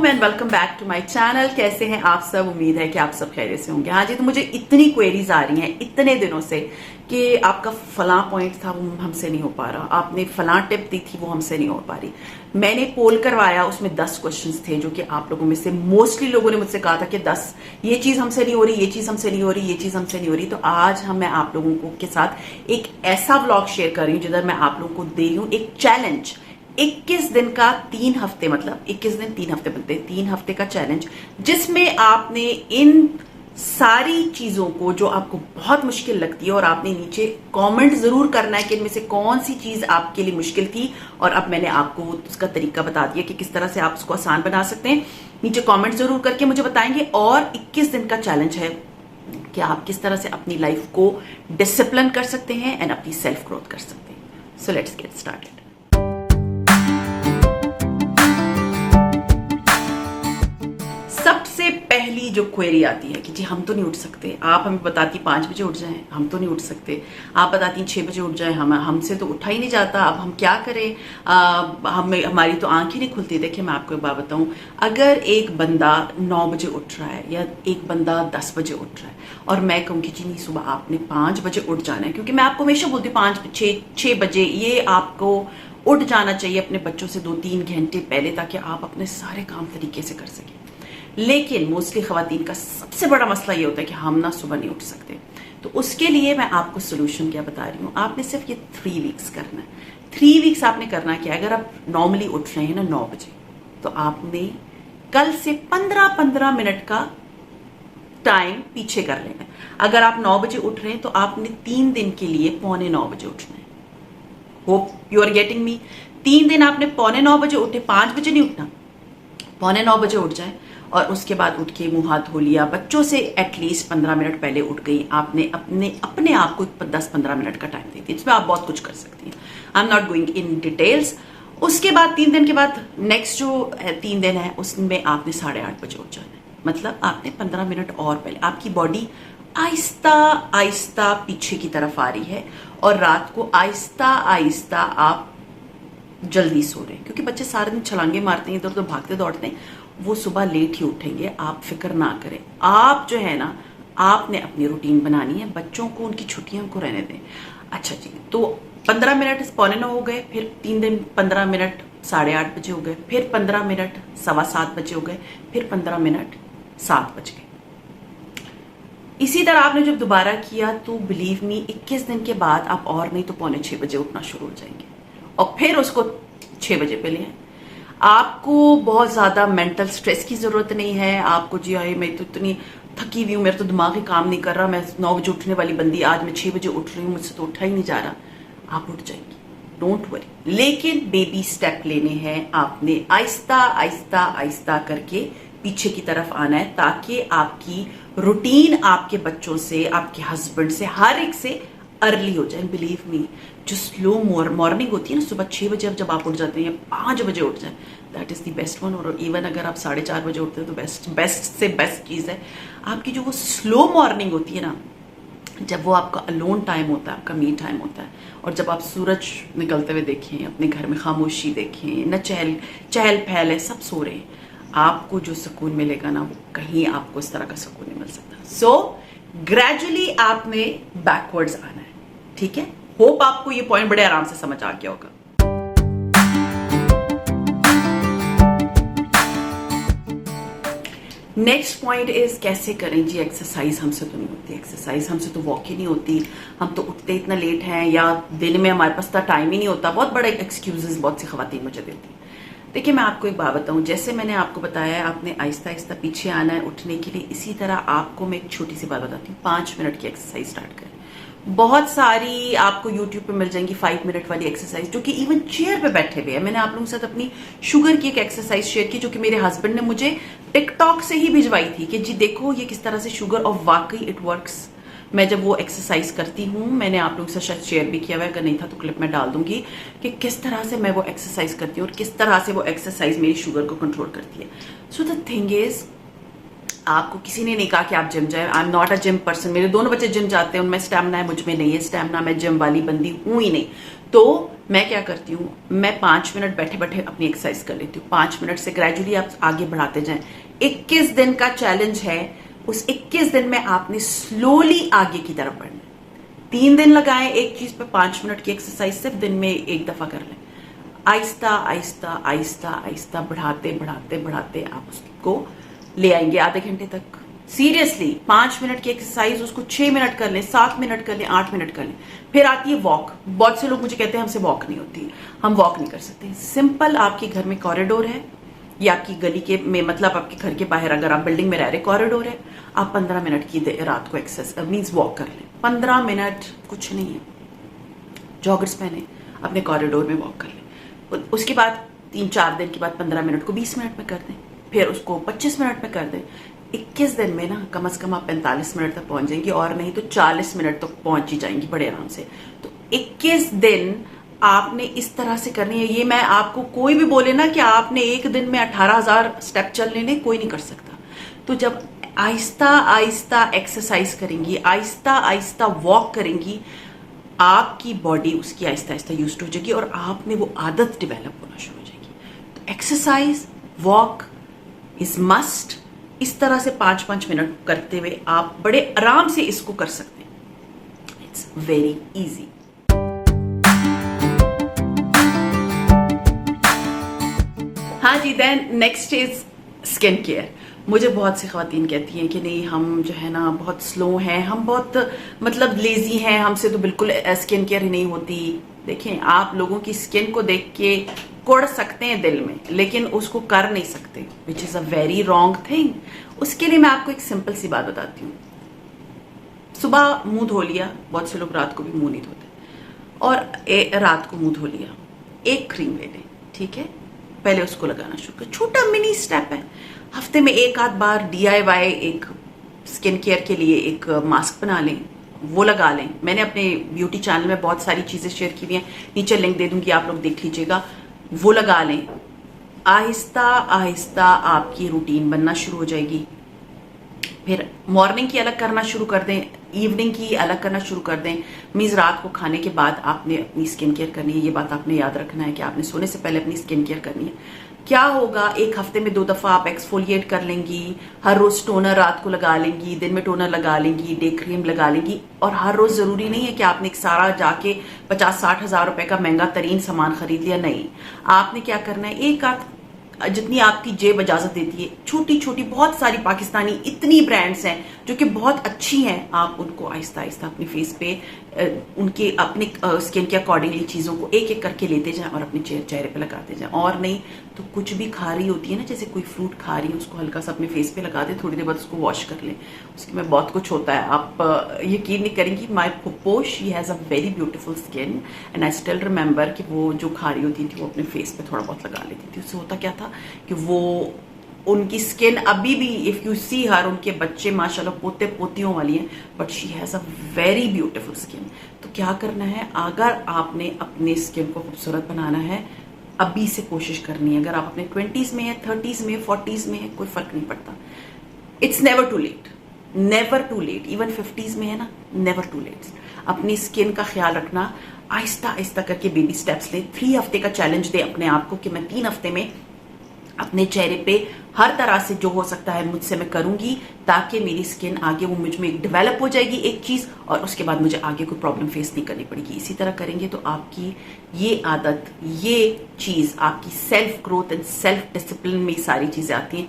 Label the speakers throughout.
Speaker 1: अस्सलामुअलैकुम and welcome back to my channel. कैसे हैं आप सब? उम्मीद है कि आप सब खैरियत से होंगे। हाँ जी, तो मुझे इतनी क्वेरीज आ रही हैं इतने दिनों से कि आपका फलां पॉइंट था वो हमसे नहीं हो पा रहा, आपने फलां टिप दी थी वो हमसे नहीं हो पा रही। मैंने पोल करवाया, उसमें 10 क्वेश्चंस थे जो कि आप लोगों में से मोस्टली लोगों ने मुझसे कहा था कि 10 ये चीज हमसे नहीं हो रही, ये चीज हमसे नहीं हो रही, ये चीज हमसे नहीं हो रही। तो आज मैं आप लोगों को के साथ एक ऐसा व्लॉग शेयर कर रही हूँ जिधर मैं आप लोगों को दे रही हूँ एक चैलेंज। 21 दिन का 3 हफ्ते, मतलब 21 दिन 3 हफ्ते बनते हैं, 3 हफ्ते का चैलेंज, जिसमें आपने इन सारी चीजों को जो आपको बहुत मुश्किल लगती है, और आपने नीचे कमेंट जरूर करना है कि इनमें से कौन सी चीज आपके लिए मुश्किल थी, और अब मैंने आपको उसका तरीका बता दिया कि किस तरह से आप उसको आसान बना सकते हैं। नीचे कमेंट जरूर करके मुझे बताएंगे। और 21 दिन का चैलेंज है कि आप किस तरह से अपनी लाइफ को डिसिप्लिन कर सकते हैं एंड अपनी सेल्फ ग्रोथ कर सकते हैं। So let's get started. सबसे पहली जो क्वेरी आती है कि जी हम तो नहीं उठ सकते, आप हमें बताती 5 बजे उठ जाएं, हम तो नहीं उठ सकते। आप बताती 6 बजे उठ जाएं, हमसे तो उठा ही नहीं जाता, अब हम क्या करें? हमारी तो आंख ही नहीं खुलती। देखिए मैं आपको एक बात बताऊं, अगर एक बंदा 9 बजे उठ रहा है या एक बंदा 10 बजे उठ रहा है और मैं कहूँ कि जी नहीं सुबह आपने 5 बजे उठ जाना है, क्योंकि मैं आपको हमेशा बोलती हूँ 5-6 बजे ये आपको उठ जाना चाहिए अपने बच्चों से 2-3 घंटे पहले, ताकि आप अपने सारे काम तरीके से कर सकें। लेकिन मोस्टली खवातीन का सबसे बड़ा मसला ये होता है कि हम ना सुबह नहीं उठ सकते। तो उसके लिए मैं आपको सोल्यूशन क्या बता रही हूँ, आपने सिर्फ ये 3 वीक्स करना है। 3 वीक्स आपने करना क्या, अगर आप नॉर्मली उठ रहे हैं ना 9 बजे, तो आपने कल से 15-15 मिनट का टाइम पीछे कर लेना है। अगर आप 9 बजे उठ रहे हैं तो आपने 3 दिन के लिए 8:45 बजे उठना है। Hope you are getting me. 3 दिन आपने 8:45 बजे उठे, 5 बजे नहीं उठना, 8:45 बजे उठ जाए, और उसके बाद उठ के मुंह हाथ धो लिया, बच्चों से एटलीस्ट 15 मिनट पहले उठ गई, आपने अपने आप को 10-15 मिनट का टाइम देती है। इसमें आप बहुत कुछ कर सकती हैं। I am not going in details. उसके बाद 3 दिन के बाद नेक्स्ट जो 3 दिन है उसमें आपने 8:30 बजे उठ जाना है। मतलब आपने 15 मिनट और पहले, आपकी बॉडी आहिस्ता आहिस्ता पीछे की तरफ आ रही है, और रात को आहिस्ता आहिस्ता आप जल्दी सो रहे हैं, क्योंकि बच्चे सारे दिन छलांगे मारते हैं, इधर उधर भागते दौड़ते हैं, वो सुबह लेट ही उठेंगे। आप फिक्र ना करें, आप जो है ना आपने अपनी रूटीन बनानी है, बच्चों को उनकी छुट्टियों को रहने दें। अच्छा जी, तो 15 मिनट 8:45 हो गए, फिर 3 दिन 15 मिनट 8:30 बजे हो गए, फिर 15 मिनट 7:15 बजे हो गए, फिर 15 मिनट 7 बज गए। इसी तरह आपने जब दोबारा किया तो बिलीव मी 21 दिन के बाद आप और नहीं तो 5:45 बजे उठना शुरू हो जाएंगे, और फिर उसको 6 बजे पे ले आए। आपको बहुत ज्यादा मेंटल स्ट्रेस की जरूरत नहीं है। आपको जी आए मैं तो इतनी थकी हुई हूं, मेरा तो दिमाग ही काम नहीं कर रहा, मैं 9 बजे उठने वाली बंदी आज मैं 6 बजे उठ रही हूँ, मुझसे तो उठा ही नहीं जा रहा। आप उठ जाएंगी, डोंट वरी। लेकिन बेबी स्टेप लेने हैं, आपने आहिस्ता आहिस्ता आहिस्ता करके पीछे की तरफ आना है, ताकि आपकी रूटीन आपके बच्चों से, आपके हस्बैंड से, हर एक से अर्ली हो जाए। बिलीव मी, जो स्लो मॉर्निंग होती है ना, सुबह 6 बजे जब आप उठ जाते हैं या 5 बजे उठ जाए, that is the best one. और इवन अगर आप 4:30 बजे उठते हैं तो बेस्ट से बेस्ट चीज है। आपकी जो वो स्लो मॉर्निंग होती है ना, जब वो आपका अलोन टाइम होता है, आपका मी टाइम होता है, और जब आप सूरज निकलते हुए देखें, अपने घर में खामोशी देखें, न चहल पहल है, सब सो रहे हैं, आपको जो सुकून मिलेगा ना वो कहीं आपको इस तरह का सुकून नहीं मिल सकता। सो ग्रेजुअली आपने बैकवर्ड्स आना है, ठीक है। होप आपको ये पॉइंट बड़े आराम से समझ आ गया होगा। नेक्स्ट पॉइंट इज कैसे करें जी एक्सरसाइज। हमसे तो नहीं होती एक्सरसाइज, हमसे तो वॉक ही नहीं होती, हम तो उठते इतना लेट हैं, या दिन में हमारे पास टाइम ही नहीं होता। बहुत बड़े एक्सक्यूजेस बहुत सी खवातीन मुझे देती हैं। देखिए मैं आपको एक बात बताऊं, जैसे मैंने आपको बताया है आपने आहिस्ता आहिस्ता पीछे आना है उठने के लिए, इसी तरह आपको मैं एक छोटी सी बात बताती हूँ। 5 मिनट की एक्सरसाइज स्टार्ट करें। बहुत सारी आपको YouTube पे मिल जाएंगी 5 मिनट वाली एक्सरसाइज, जो कि इवन चेयर पे बैठे हुए हैं। मैंने आप लोगों के साथ अपनी शुगर की एक एक्सरसाइज शेयर की, जो कि मेरे हस्बैंड ने मुझे टिकटॉक से ही भिजवाई थी कि जी देखो ये किस तरह से शुगर, और वाकई इट वर्क्स। मैं जब वो एक्सरसाइज करती हूँ, मैंने आप लोगों के साथ शायद शेयर भी किया हुआ है, अगर नहीं था तो क्लिप में डाल दूंगी कि किस तरह से मैं वो एक्सरसाइज करती हूँ और किस तरह से वो एक्सरसाइज मेरी शुगर को कंट्रोल करती है। सो द थिंग इज, आपको किसी ने नहीं कहा कि आप जिम जाए। I am not a gym person. मेरे दोनों बच्चे जिम जाते हैं, उनमें स्टैमिना है, मुझ में नहीं है स्टैमिना। मैं जिम वाली बंदी हूं ही नहीं। तो मैं क्या करती हूँ, मैं 5 मिनट बैठे बैठे अपनी एक्सरसाइज कर लेती हूँ। 5 मिनट से ग्रेजुअली आप आगे बढ़ाते जाएं। 21 दिन का चैलेंज है। उस 21 दिन में आपने स्लोली आगे की तरफ बढ़ना है। 3 दिन लगाएं एक चीज पे, 5 मिनट की एक्सरसाइज सिर्फ दिन में एक दफा कर लें। आहिस्ता आहिस्ता आहिस्ता आहिस्ता बढ़ाते बढ़ाते बढ़ाते आप उसको ले आएंगे आधे घंटे तक। सीरियसली 5 मिनट की एक्सरसाइज उसको 6 मिनट कर लें, 7 मिनट कर लें, 8 मिनट कर लें। फिर आती है वॉक। बहुत से लोग मुझे कहते हैं हमसे वॉक नहीं होती। हम वॉक नहीं कर सकते। सिंपल, आपके घर में कॉरिडोर है या आपकी गली के में, मतलब आपके घर के बाहर अगर आप बिल्डिंग में रह रहे कॉरिडोर है, आप 15 मिनट की रात को एक्सरसाइज मीन्स वॉक कर लें। 15 मिनट कुछ नहीं है। जॉगर्स पहने अपने कॉरिडोर में वॉक कर लें। उसके बाद 3-4 दिन के बाद 15 मिनट को 20 मिनट में कर दें, फिर उसको 25 मिनट में कर दें। 21 दिन में ना कम से कम आप 45 मिनट तक पहुंच जाएंगी, और नहीं तो 40 मिनट तक पहुंच ही जाएंगी बड़े आराम से। तो 21 दिन आपने इस तरह से करनी है। ये मैं आपको, कोई भी बोले ना कि आपने एक दिन में 18,000 स्टेप चल लेने, कोई नहीं कर सकता। तो जब आहिस्ता आहिस्ता एक्सरसाइज करेंगी, आहिस्ता आहिस्ता वॉक करेंगी, आपकी बॉडी उसकी आहिस्ता आहिस्ता यूज्ड हो जाएगी और आप में वो आदत डेवलप होना शुरू हो जाएगी। तो एक्सरसाइज, वॉक इज मस्ट। इस तरह से 5-5 मिनट करते हुए आप बड़े आराम से इसको कर सकते हैं। It's very easy. हाँ जी, then next is skin care. मुझे बहुत सी ख्वातीन कहती हैं कि नहीं, हम जो है ना बहुत स्लो हैं, हम बहुत मतलब लेजी हैं, हमसे तो बिल्कुल स्किन केयर ही नहीं होती। देखें, आप लोगों की स्किन को देख के कुड़ सकते हैं दिल में, लेकिन उसको कर नहीं सकते, which is a very wrong thing. उसके लिए मैं आपको एक सिंपल सी बात बताती हूँ। सुबह मुंह धो लिया, बहुत से लोग रात को भी मुंह नहीं धोते, और रात को मुंह धो लिया, एक क्रीम ले लें, ठीक है। पहले उसको लगाना शुरू करें। छोटा मिनी स्टेप है। हफ्ते में एक आध बार DIY एक स्किन केयर के लिए एक मास्क बना लें, वो लगा लें। मैंने अपने ब्यूटी चैनल में बहुत सारी चीजें शेयर की हुई हैं, नीचे लिंक दे दूंगी, आप लोग देख लीजिएगा। वो लगा लें। आहिस्ता आहिस्ता आपकी रूटीन बनना शुरू हो जाएगी। फिर मॉर्निंग की अलग करना शुरू कर दें, इवनिंग की अलग करना शुरू कर दें। मीन्स रात को खाने के बाद आपने अपनी स्किन केयर करनी है। ये बात आपने याद रखना है कि आपने सोने से पहले अपनी स्किन केयर करनी है। क्या होगा, एक हफ्ते में 2 दफा आप एक्सफोलिएट कर लेंगी, हर रोज टोनर रात को लगा लेंगी, दिन में टोनर लगा लेंगी, डे क्रीम लगा लेंगी। और हर रोज जरूरी नहीं है कि आपने एक सारा जाके 50-60 हजार रुपए का महंगा तरीन सामान खरीद लिया। नहीं, आपने क्या करना है, एक आध जितनी आपकी जेब इजाजत देती है, छोटी छोटी बहुत सारी पाकिस्तानी इतनी ब्रांड्स हैं जो कि बहुत अच्छी हैं, आप उनको आहिस्ता आहिस्ता अपने फेस पे उनके अपने स्किन के अकॉर्डिंगली चीजों को एक एक करके लेते जाएं और अपने चेहरे पे लगाते जाएं। और नहीं तो कुछ भी खा रही होती है ना, जैसे कोई फ्रूट खा रही है, उसको हल्का सा अपने फेस पे लगा दे, थोड़ी देर बाद उसको वॉश कर लें। उसके में बहुत कुछ होता है, आप यकीन नहीं करेंगी। माई फुप्पो, she has a very beautiful skin and I still remember कि वो जो खा रही होती थी वो अपने फेस पे थोड़ा बहुत लगा लेती थी। उससे होता क्या था कि वो उनकी स्किन अभी भी, इफ यू सी हर, उनके बच्चे माशाल्लाह पोते पोतियों वाली हैं, but she has a very beautiful skin. तो क्या करना है, अगर आपने अपने स्किन को खूबसूरत बनाना है, अभी से कोशिश करनी है। अगर आप अपने 20s में है, 30s में, 40s में है, कोई फर्क नहीं पड़ता। It's never too late, never too late. Even 50s में है ना, नेवर टू लेट। अपनी स्किन का ख्याल रखना, आहिस्ता आहिस्ता करके बेबी स्टेप्स लें। 3 हफ्ते का चैलेंज दे अपने आप को कि मैं 3 हफ्ते में अपने चेहरे पे हर तरह से जो हो सकता है मुझसे मैं करूंगी, ताकि मेरी स्किन आगे वो मुझ में डेवलप हो जाएगी एक चीज, और उसके बाद मुझे आगे कोई प्रॉब्लम फेस नहीं करनी पड़ेगी। इसी तरह करेंगे तो आपकी ये आदत, ये चीज, आपकी self growth and self discipline में सारी चीजें आती हैं।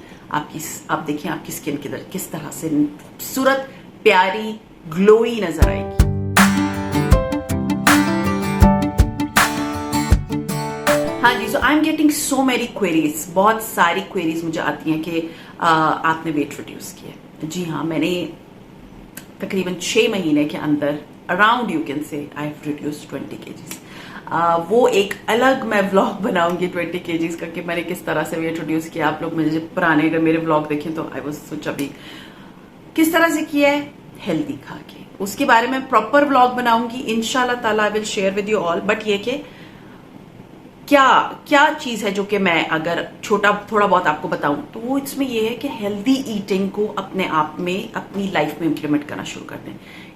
Speaker 1: आप देखिए आपकी स्किन किस तरह से खूबसूरत, प्यारी, ग्लोई नजर आएगी। हाँ जी, so I am getting so many queries, बहुत सारी क्वेरीज मुझे आती हैं कि आपने वेट रिड्यूस किया। जी हाँ, मैंने तकरीबन 6 महीने के अंदर around you can say I have reduce 20 kgs। वो एक अलग मैं व्लॉग बनाऊंगी 20 kgs का, कि मैंने किस तरह से वेट रिड्यूस किया। आप लोग मुझे पुराने अगर मेरे व्लॉग देखें तो आई वाज सोचा भी किस तरह से किया है, हेल्दी खा के। उसके बारे में प्रॉपर व्लॉग बनाऊंगी इंशाल्लाह ताला, I will share with you all. But ये कि क्या क्या चीज है जो कि मैं अगर छोटा थोड़ा बहुत आपको बताऊं तो वो इसमें ये है कि हेल्दी ईटिंग को अपने आप में अपनी लाइफ में इंप्लीमेंट करना शुरू कर दें।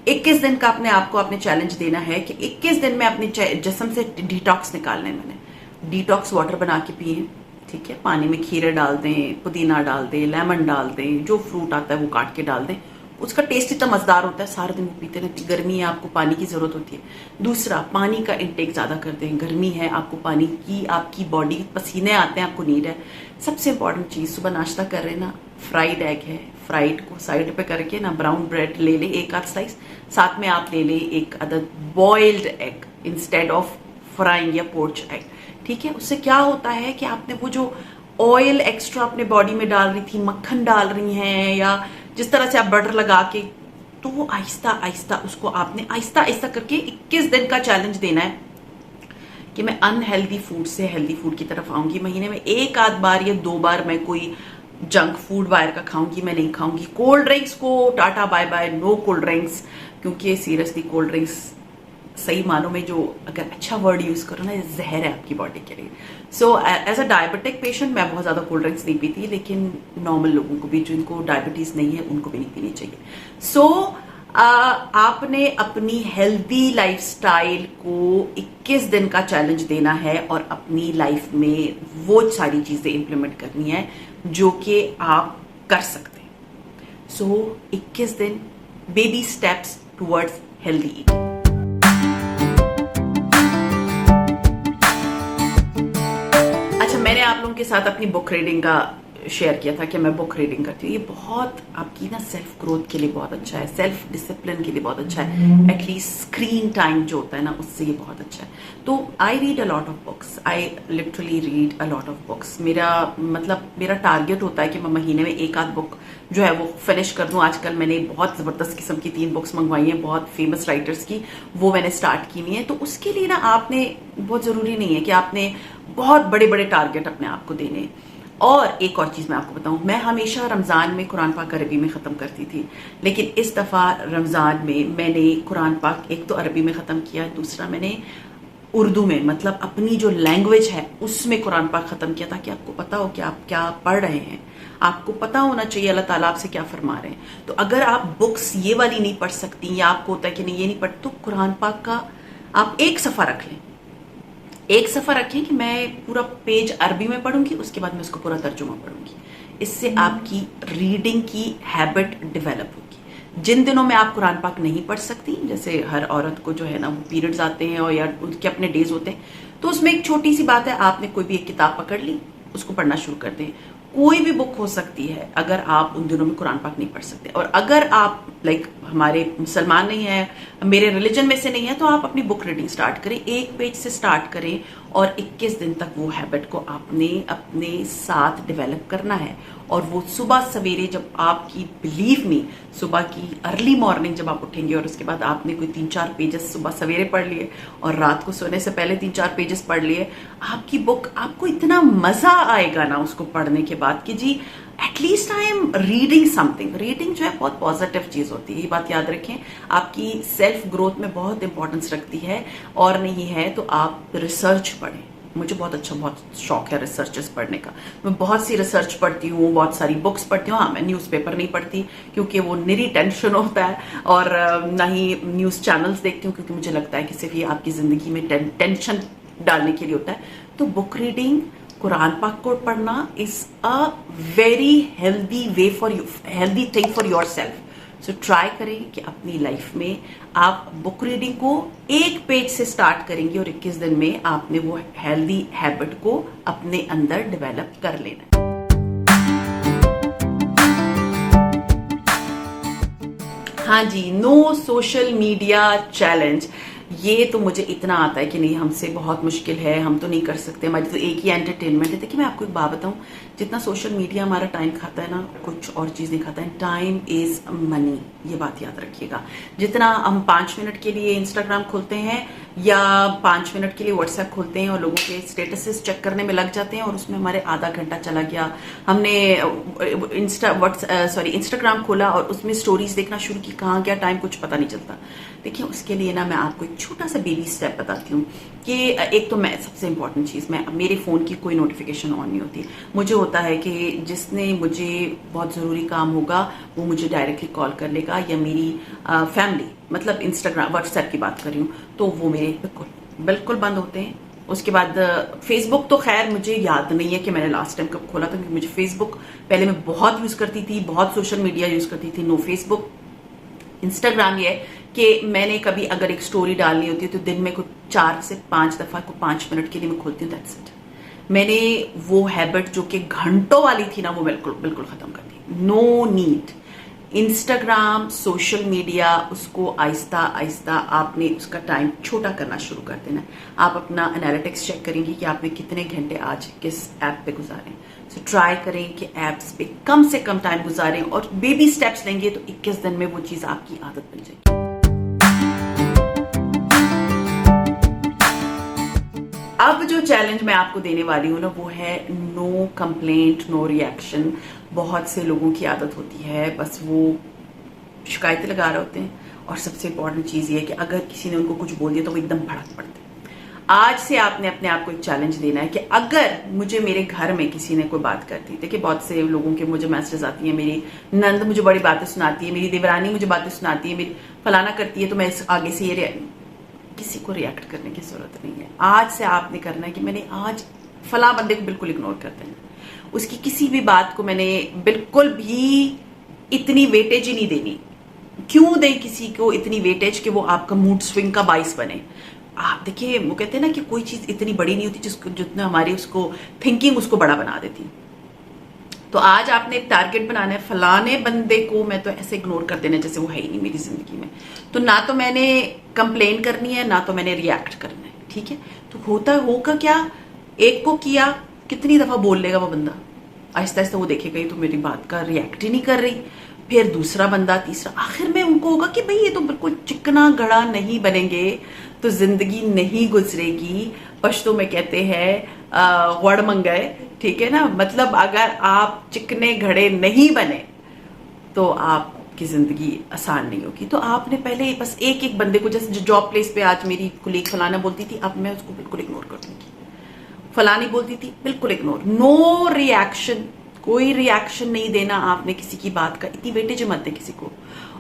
Speaker 1: 21 दिन का अपने आप को आपने चैलेंज देना है कि 21 दिन में अपने जिस्म से डिटॉक्स निकालने। मैंने डिटॉक्स वाटर बना के पिए, ठीक है, पानी में खीरे डाल दें, पुदीना डाल दें, लेमन डाल दें, जो फ्रूट आता है वो काट के डाल दें, उसका टेस्ट इतना मजेदार होता है, सारा दिन वो पीते रहते। गर्मी है, आपको पानी की जरूरत होती है। दूसरा, पानी का इंटेक ज्यादा कर दें, गर्मी है, आपको पानी की, आपकी बॉडी पसीने आते हैं, आपको नीड है। सबसे इंपॉर्टेंट चीज, सुबह नाश्ता कर रहे हैं ना, फ्राइड एग है, फ्राइड को साइड पे करके ना ब्राउन ब्रेड ले ले एक आध स्लाइस, साथ में आप ले ले एक अदद boiled egg instead of frying या पोच्ड एग, ठीक है। उससे क्या होता है कि आपने वो जो ऑयल एक्स्ट्रा अपने बॉडी में डाल रही थी, मक्खन डाल रही हैं या जिस तरह से आप बटर लगा के, तो वो आहिस्ता आहिस्ता उसको आपने आहिस्ता आहिस्ता करके 21 दिन का चैलेंज देना है कि मैं अनहेल्दी फूड से हेल्दी फूड की तरफ आऊंगी। महीने में एक आध बार या 2 बार मैं कोई जंक फूड बाहर का खाऊंगी, मैं नहीं खाऊंगी। कोल्ड ड्रिंक्स को tata bye bye, no cold drinks, क्योंकि सीरियसली कोल्ड ड्रिंक्स सही मानों में, जो अगर अच्छा वर्ड यूज करो ना, जहर है आपकी बॉडी के लिए। So as a diabetic patient मैं बहुत ज्यादा कोल्ड ड्रिंक्स नहीं पीती, लेकिन नॉर्मल लोगों को भी, जिनको डायबिटीज नहीं है, उनको भी नहीं पीनी चाहिए। सो आपने अपनी हेल्दी लाइफस्टाइल को 21 दिन का चैलेंज देना है और अपनी लाइफ में वो सारी चीजें इंप्लीमेंट करनी है जो कि आप कर सकते हैं। सो 21 दिन, baby steps towards healthy eating. मैंने आप लोगों के साथ अपनी बुक रीडिंग का शेयर किया था कि मैं बुक रीडिंग करती हूँ। ये बहुत आपकी ना सेल्फ ग्रोथ के लिए बहुत अच्छा है, सेल्फ डिसिप्लिन के लिए बहुत अच्छा है, एटलीस्ट स्क्रीन टाइम जो होता है ना, उससे ये बहुत अच्छा है। तो I read a lot of books, I literally read a lot of books. मेरा टारगेट होता है कि मैं महीने में एक आध बुक जो है वो फिनिश कर दूं। आजकल मैंने बहुत जबरदस्त किस्म की 3 बुक्स मंगवाई हैं, बहुत फेमस राइटर्स की, वो मैंने स्टार्ट की हुई है। तो उसके लिए ना आपने, बहुत जरूरी नहीं है कि आपने बहुत बड़े बड़े टारगेट अपने आप को देने। और एक और चीज मैं आपको बताऊं, मैं हमेशा रमजान में कुरान पाक अरबी में खत्म करती थी, लेकिन इस दफा रमजान में मैंने कुरान पाक एक तो अरबी में खत्म किया, दूसरा मैंने उर्दू में, मतलब अपनी जो लैंग्वेज है उसमें कुरान पाक खत्म किया, ताकि आपको पता हो कि आप क्या पढ़ रहे हैं, आपको पता होना चाहिए अल्लाह ताला आपसे क्या फरमा रहे हैं। तो अगर आप बुक्स ये वाली नहीं पढ़ सकती, या आपको होता है कि नहीं ये नहीं पढ़, तो कुरान पाक का आप एक सफा रख लें, एक सफा रखें कि मैं पूरा पेज अरबी में पढ़ूंगी, उसके बाद मैं उसको पूरा तर्जुमा पढ़ूंगी। इससे आपकी रीडिंग की हैबिट डेवलप होगी। जिन दिनों में आप कुरान पाक नहीं पढ़ सकती, जैसे हर औरत को जो है ना वो पीरियड्स आते हैं और या उनके अपने डेज होते हैं, तो उसमें एक छोटी सी बात है, आपने कोई भी एक किताब पकड़ ली, उसको पढ़ना शुरू कर दें। कोई भी बुक हो सकती है अगर आप उन दिनों में कुरान पाक नहीं पढ़ सकते। और अगर आप हमारे मुसलमान नहीं है, मेरे रिलीजन में से नहीं है, तो आप अपनी बुक रीडिंग स्टार्ट करें, एक पेज से स्टार्ट करें और 21 दिन तक वो हैबिट को आपने अपने साथ डेवलप करना है। और वो सुबह सवेरे, जब आपकी, बिलीव मी, सुबह की अर्ली मॉर्निंग जब आप उठेंगे और उसके बाद आपने कोई 3-4 पेजेस सुबह सवेरे पढ़ लिए और रात को सोने से पहले 3-4 पेजेस पढ़ लिए, आपकी बुक, आपको इतना मजा आएगा ना उसको पढ़ने के बाद कि जी at least I am reading something. Reading जो है बहुत पॉजिटिव चीज होती है, ये बात याद रखें, आपकी सेल्फ ग्रोथ में बहुत इंपॉर्टेंस रखती है। और नहीं है तो आप रिसर्च पढ़ें। मुझे बहुत शौक है रिसर्चेस पढ़ने का, मैं बहुत सी रिसर्च पढ़ती हूँ, बहुत सारी बुक्स पढ़ती हूँ। हाँ, मैं न्यूज़पेपर नहीं पढ़ती क्योंकि वो निरी टेंशन होता है, और ना ही न्यूज़ चैनल्स देखती हूँ क्योंकि मुझे लगता है कि सिर्फ ये आपकी जिंदगी में टेंशन डालने के लिए होता है। तो बुक रीडिंग, कुरान पाक को पढ़ना is a very healthy way for you, healthy thing for your self. So try करें कि अपनी लाइफ में आप बुक रीडिंग को एक पेज से स्टार्ट करेंगे और 21 दिन में आपने वो हेल्दी हैबिट को अपने अंदर डेवलप कर लेना है। हाँ जी, नो सोशल मीडिया चैलेंज, ये तो मुझे इतना आता है कि नहीं, हमसे बहुत मुश्किल है, हम तो नहीं कर सकते, हमारी तो एक ही एंटरटेनमेंट है। देखिए मैं आपको एक बात बताऊं, जितना सोशल मीडिया हमारा टाइम खाता है ना, कुछ और चीज़ नहीं खाता है। टाइम इज मनी, ये बात याद रखिएगा। जितना हम 5 मिनट के लिए इंस्टाग्राम खोलते हैं या 5 मिनट के लिए व्हाट्सएप खोलते हैं और लोगों के स्टेटसेस चेक करने में लग जाते हैं और उसमें हमारे आधा घंटा चला गया। हमने इंस्टाग्राम खोला और उसमें स्टोरीज देखना शुरू की, कहाँ गया टाइम कुछ पता नहीं चलता। देखिए, उसके लिए ना मैं आपको एक छोटा सा बेबी स्टेप बताती हूँ कि एक तो मैं सबसे इंपॉर्टेंट चीज़, मैं मेरे फ़ोन की कोई नोटिफिकेशन ऑन नहीं होती। मुझे होता है कि जिसने मुझे बहुत ज़रूरी काम होगा वो मुझे डायरेक्टली कॉल कर लेगा, या मेरी फैमिली, मतलब इंस्टाग्राम व्हाट्सएप की बात कर रही हूँ, तो वो मेरे बिल्कुल बंद होते हैं। उसके बाद फेसबुक तो खैर मुझे याद नहीं है कि मैंने लास्ट टाइम कब खोला था, क्योंकि मुझे फेसबुक पहले मैं बहुत यूज़ करती थी, बहुत सोशल मीडिया यूज़ करती थी। No Facebook. इंस्टाग्राम ये है कि मैंने कभी अगर एक स्टोरी डालनी होती है तो दिन में कुछ 4 से 5 दफा को 5 मिनट के लिए मैं खोलती हूँ, दैट्स इट। मैंने वो हैबिट जो कि घंटों वाली थी ना, वो बिल्कुल बिल्कुल खत्म कर दी। No need. Instagram, social media, उसको आहिस्ता आहिस्ता आपने उसका टाइम छोटा करना शुरू कर देना। आप अपना एनालिटिक्स चेक करेंगे कि आपने कितने घंटे आज किस ऐप पे गुजारे। सो ट्राई करें कि ऐप्स पे कम से कम टाइम गुजारें और बेबी स्टेप्स लेंगे तो 21 दिन में वो चीज़ आपकी आदत बन जाएगी। अब जो चैलेंज मैं आपको देने वाली हूँ ना, वो है नो कंप्लेंट, नो रिएक्शन। बहुत से लोगों की आदत होती है, बस वो शिकायतें लगा रहे होते हैं, और सबसे इंपॉर्टेंट चीज़ ये है कि अगर किसी ने उनको कुछ बोल दिया तो वो एकदम भड़क पड़ते हैं। आज से आपने अपने आप को एक चैलेंज देना है कि अगर मुझे मेरे घर में किसी ने कोई बात कर दी, देखिए बहुत से लोगों के मुझे मैसेज आती है, मेरी नंद मुझे बड़ी बातें सुनाती है, मेरी देवरानी मुझे बातें सुनाती है, मेरी फलाना करती है, तो मैं आगे से ये किसी को रिएक्ट करने की जरूरत नहीं है। आज से आपने करना है कि मैंने आज फला बंदे को बिल्कुल इग्नोर कर देना, उसकी किसी भी बात को मैंने बिल्कुल भी इतनी वेटेज ही नहीं देनी। क्यों दे किसी को इतनी वेटेज कि वो आपका मूड स्विंग का बाइस बने। आप देखिए, वो कहते हैं ना कि कोई चीज इतनी बड़ी नहीं होती जिसको जितना हमारी उसको थिंकिंग उसको बड़ा बना देती। तो आज आपने एक टारगेट बनाना है, फलाने बंदे को मैं तो ऐसे इग्नोर कर देना जैसे वो है ही नहीं मेरी जिंदगी में। तो ना तो मैंने कंप्लेन करनी है, ना तो मैंने रिएक्ट करना है, ठीक है। तो होगा क्या, एक को किया, कितनी दफा बोल लेगा वो बंदा, आहिस्ता आहिस्ता वो देखेगा ये तो मेरी बात का रिएक्ट ही नहीं कर रही। फिर दूसरा बंदा, तीसरा, आखिर में उनको होगा कि भाई ये तो बिल्कुल चिकना घड़ा नहीं बनेंगे तो जिंदगी नहीं गुजरेगी। पश्तो में कहते हैं वड़ मंगाए, ठीक है ना। मतलब अगर आप चिकने घड़े नहीं बने तो आपकी जिंदगी आसान नहीं होगी। तो आपने पहले बस एक एक बंदे को, जैसे जॉब प्लेस पे आज मेरी कुलीग फलाना बोलती थी, अब मैं उसको बिल्कुल इग्नोर कर दूंगी। फलानी बोलती थी, बिल्कुल इग्नोर, नो रिएक्शन। कोई रिएक्शन नहीं देना आपने किसी की बात का, इतनी वेटेज मत दे किसी को।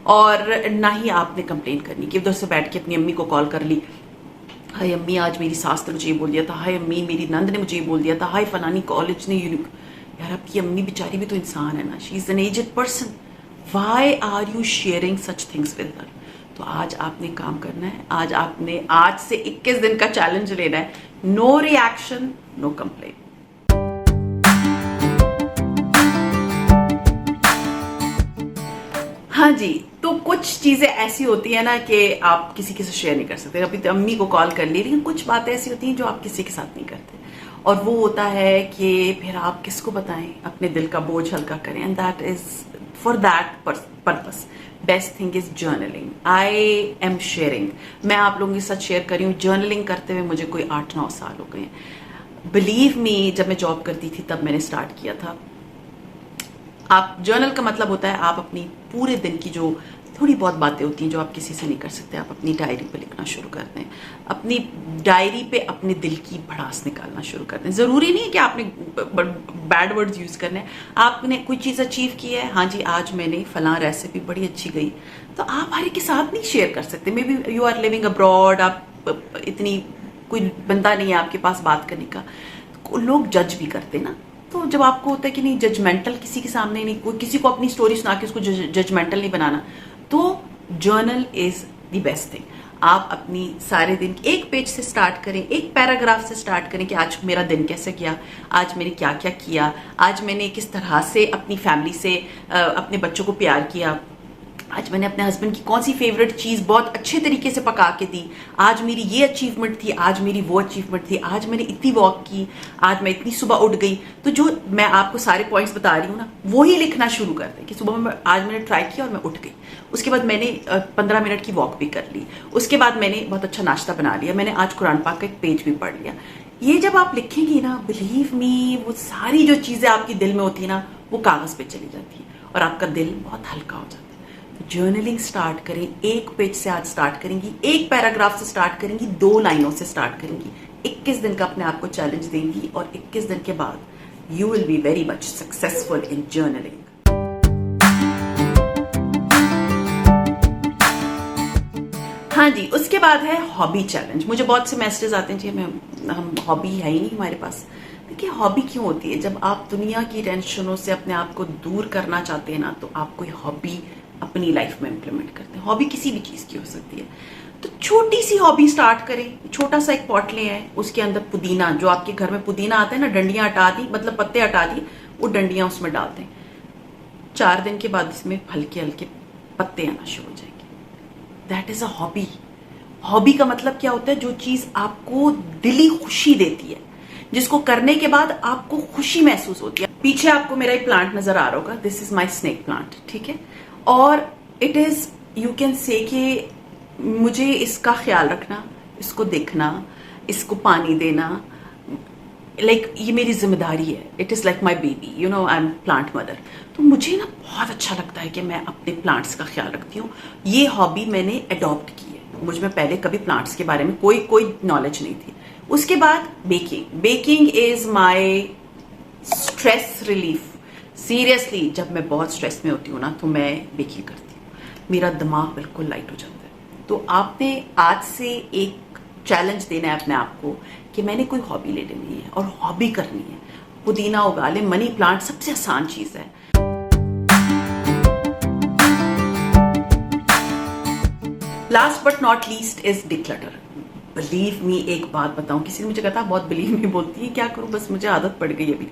Speaker 1: और ना ही आपने कंप्लेन करनी कि उधर से बैठ के अपनी अम्मी को कॉल कर ली, हाय अम्मी आज मेरी सास ने मुझे ये बोल दिया था, हाय अम्मी मेरी नंद ने मुझे ये बोल दिया था, हाय फलानी कॉलेज ने यार आपकी अम्मी बेचारी भी तो इंसान है ना, she is an aged person, why are you sharing such things with her. तो आज आपने काम करना है, आज से 21 दिन का चैलेंज लेना है, नो रिएक्शन, नो कंप्लेन। हाँ जी, तो कुछ चीजें ऐसी होती है ना कि आप किसी के साथ शेयर नहीं कर सकते। अभी तो अम्मी को कॉल कर ली, लेकिन कुछ बातें ऐसी होती हैं जो आप किसी के साथ नहीं करते, और वो होता है कि फिर आप किसको बताएं, अपने दिल का बोझ हल्का करें। And that is for that purpose best thing is journaling. I am sharing, मैं आप लोगों के साथ शेयर कर रही हूँ। जर्नलिंग करते हुए मुझे कोई 8-9 साल हो गए। बिलीव मी, जब मैं जॉब करती थी तब मैंने स्टार्ट किया था। आप जर्नल का मतलब होता है आप अपनी पूरे दिन की जो थोड़ी बहुत बातें होती हैं जो आप किसी से नहीं कर सकते, आप अपनी डायरी पे लिखना शुरू कर दें। अपनी डायरी पे अपने दिल की भड़ास निकालना शुरू कर दें। जरूरी नहीं है कि आपने बैड वर्ड्स यूज करने हैं। आपने कोई चीज अचीव की है, हाँ जी आज मैंने फलां रेसिपी बड़ी अच्छी गई, तो आप हर एक के साथ नहीं शेयर कर सकते। Maybe you are living abroad, आप इतनी कोई बंदा नहीं है आपके पास बात करने का, लोग जज भी करते ना। तो जब आपको होता है कि नहीं जजमेंटल किसी के सामने नहीं, कोई किसी को अपनी स्टोरी सुना के उसको जजमेंटल नहीं बनाना, तो journal is the best thing. आप अपनी सारे दिन एक पेज से स्टार्ट करें, एक पैराग्राफ से स्टार्ट करें कि आज मेरा दिन कैसे गया, आज मैंने क्या क्या किया, आज मैंने किस तरह से अपनी फैमिली से अपने बच्चों को प्यार किया, आज मैंने अपने हस्बैंड की कौन सी फेवरेट चीज बहुत अच्छे तरीके से पका के दी, आज मेरी ये अचीवमेंट थी, आज मेरी वो अचीवमेंट थी, आज मैंने इतनी वॉक की, आज मैं इतनी सुबह उठ गई। तो जो मैं आपको सारे पॉइंट्स बता रही हूँ ना, वो ही लिखना शुरू कर दें कि सुबह में आज मैंने ट्राई किया और मैं उठ गई। उसके बाद मैंने 15 मिनट की वॉक भी कर ली, उसके बाद मैंने बहुत अच्छा नाश्ता बना लिया, मैंने आज कुरान पाक का एक पेज भी पढ़ लिया। ये जब आप लिखेंगी ना, बिलीव मी, वो सारी जो चीजें आपकी दिल में होती है ना, वो कागज पे चली जाती है और आपका दिल बहुत हल्का हो जाता है। जर्नलिंग स्टार्ट करें, एक पेज से आज स्टार्ट करेंगी, एक पैराग्राफ से स्टार्ट करेंगी, 2 लाइनों से स्टार्ट करेंगी, 21 दिन का अपने आप को चैलेंज देंगी और 21 दिन के बाद you will be very much successful in journaling. हाँ जी, उसके बाद है हॉबी चैलेंज। मुझे बहुत से मैसेजेस आते हैं जी हम हॉबी है ही नहीं हमारे पास। देखिए, हॉबी क्यों होती है? जब आप दुनिया की टेंशनों से अपने आप को दूर करना चाहते हैं ना, तो आप कोई हॉबी अपनी लाइफ में इंप्लीमेंट करते हैं। हॉबी किसी भी चीज की हो सकती है, तो छोटी सी हॉबी स्टार्ट करें। छोटा सा एक पॉट ले आए, उसके अंदर पुदीना, जो आपके घर में पुदीना आता है ना, डंडियां हटा दी, मतलब पत्ते हटा दी, वो डंडियां उसमें डाल दें। 4 दिन के बाद इसमें हल्के हल्के पत्ते आना शुरू हो जाएंगे। That is a hobby. Hobby का मतलब क्या होता है? जो चीज आपको दिली खुशी देती है, जिसको करने के बाद आपको खुशी महसूस होती है। पीछे आपको मेरा एक प्लांट नजर आ रहा होगा, this is my snake plant, ठीक है। और it is, you can say कि मुझे इसका ख्याल रखना, इसको देखना, इसको पानी देना, लाइक ये मेरी जिम्मेदारी है। It is like my baby, you know, I am plant mother. तो मुझे ना बहुत अच्छा लगता है कि मैं अपने प्लांट्स का ख्याल रखती हूँ। ये हॉबी मैंने अडॉप्ट की है। मुझ में पहले कभी प्लांट्स के बारे में कोई नॉलेज नहीं थी। उसके बाद baking is my stress relief. Seriously, जब मैं बहुत स्ट्रेस में होती हूँ ना, तो मैं बेकिंग करती हूँ, मेरा दिमाग बिल्कुल लाइट हो जाता है। तो आपने आज से एक चैलेंज देना है अपने आप को कि मैंने कोई हॉबी ले लेनी है और हॉबी करनी है। पुदीना उगा ले, मनी प्लांट सबसे आसान चीज है। Last but not least is declutter. Believe me, एक बात बताऊं, किसी ने मुझे कहा था बहुत बिलीव मी बोलती है, क्या करूं, बस मुझे आदत पड़ गई अभी।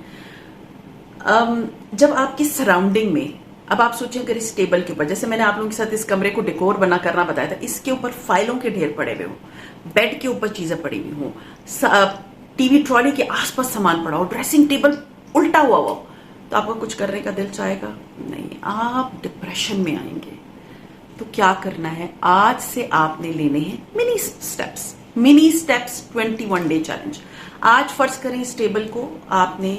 Speaker 1: जब आपकी सराउंडिंग में, अब आप सोचिए अगर इस टेबल के ऊपर, जैसे मैंने आप लोगों के साथ इस कमरे को डेकोर बना करना बताया था, इसके ऊपर फाइलों के ढेर पड़े हुए हो, बेड के ऊपर चीजें पड़ी हुई हो, टीवी ट्रॉली के आसपास सामान पड़ा हो, ड्रेसिंग टेबल उल्टा हुआ हो, तो आपका कुछ करने का दिल चाहेगा नहीं, आप डिप्रेशन में आएंगे। तो क्या करना है? आज से आपने लेने हैं मिनी स्टेप्स 21 डे चैलेंज। आज फर्ज करें इस टेबल को आपने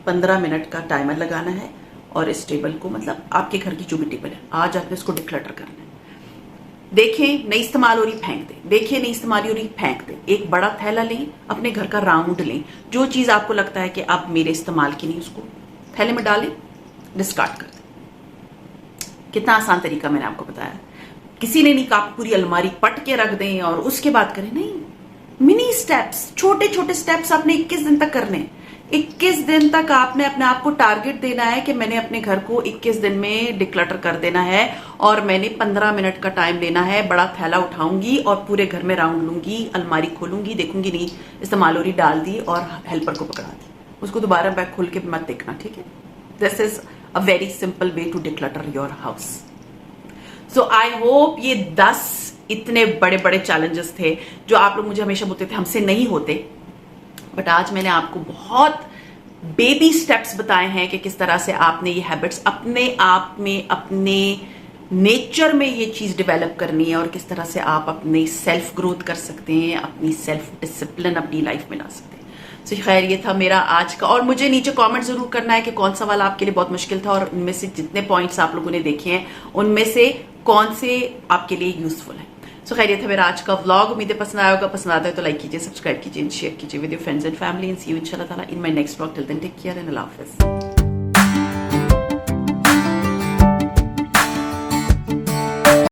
Speaker 1: 15 मिनट का टाइमर लगाना है और इस टेबल को, मतलब आपके घर की जो भी टेबल है, आज आपने इसको डिक्लटर करना है। देखें नहीं इस्तेमाल हो रही, फेंक दें। देखें नहीं इस्तेमाल हो रही, फेंक दें। एक बड़ा थैला लें, अपने घर का राउंड लें, जो चीज आपको लगता है कि अब मेरे इस्तेमाल की नहीं, उसको थैले में डालें, डिस्कार्ड कर दें। कितना आसान तरीका मैंने आपको बताया। किसी ने नहीं कहा पूरी अलमारी पट के रख दें और उसके बाद करें, नहीं, मिनी स्टेप्स, छोटे छोटे स्टेप्स आपने 21 दिन तक करने। 21 दिन तक आपने अपने आप को टारगेट देना है कि मैंने अपने घर को 21 दिन में डिक्लटर कर देना है और मैंने 15 मिनट का टाइम लेना है। बड़ा थैला उठाऊंगी और पूरे घर में राउंड लूंगी, अलमारी खोलूंगी, देखूंगी नहीं इस्तेमाल हो रही, डाल दी और हेल्पर को पकड़ा दी, उसको दोबारा बैग खोल के मत देखना, ठीक है। This is a very simple way to declutter your house. So I hope ये 10 इतने बड़े बड़े चैलेंजेस थे जो आप लोग मुझे हमेशा बोलते थे हमसे नहीं होते, बट आज मैंने आपको बहुत बेबी स्टेप्स बताए हैं कि किस तरह से आपने ये हैबिट्स अपने आप में, अपने नेचर में ये चीज डेवलप करनी है और किस तरह से आप अपनी सेल्फ ग्रोथ कर सकते हैं, अपनी सेल्फ डिसिप्लिन अपनी लाइफ में ला सकते हैं। तो खैर ये था मेरा आज का, और मुझे नीचे कमेंट जरूर करना है कि कौन सा वाला आपके लिए बहुत मुश्किल था और उनमें से जितने पॉइंट्स आप लोगों ने देखे हैं उनमें से कौन से आपके लिए यूजफुल है। सो खैर ये था मेरा आज का व्लॉग। उम्मीद है पसंद आया होगा। पसंद आता है तो लाइक कीजिए, सब्सक्राइब कीजिए, शेयर कीजिए with your friends and family, and see you इंशाल्लाह ताला in my next vlog. Till then take care and अल्लाह हाफिज़।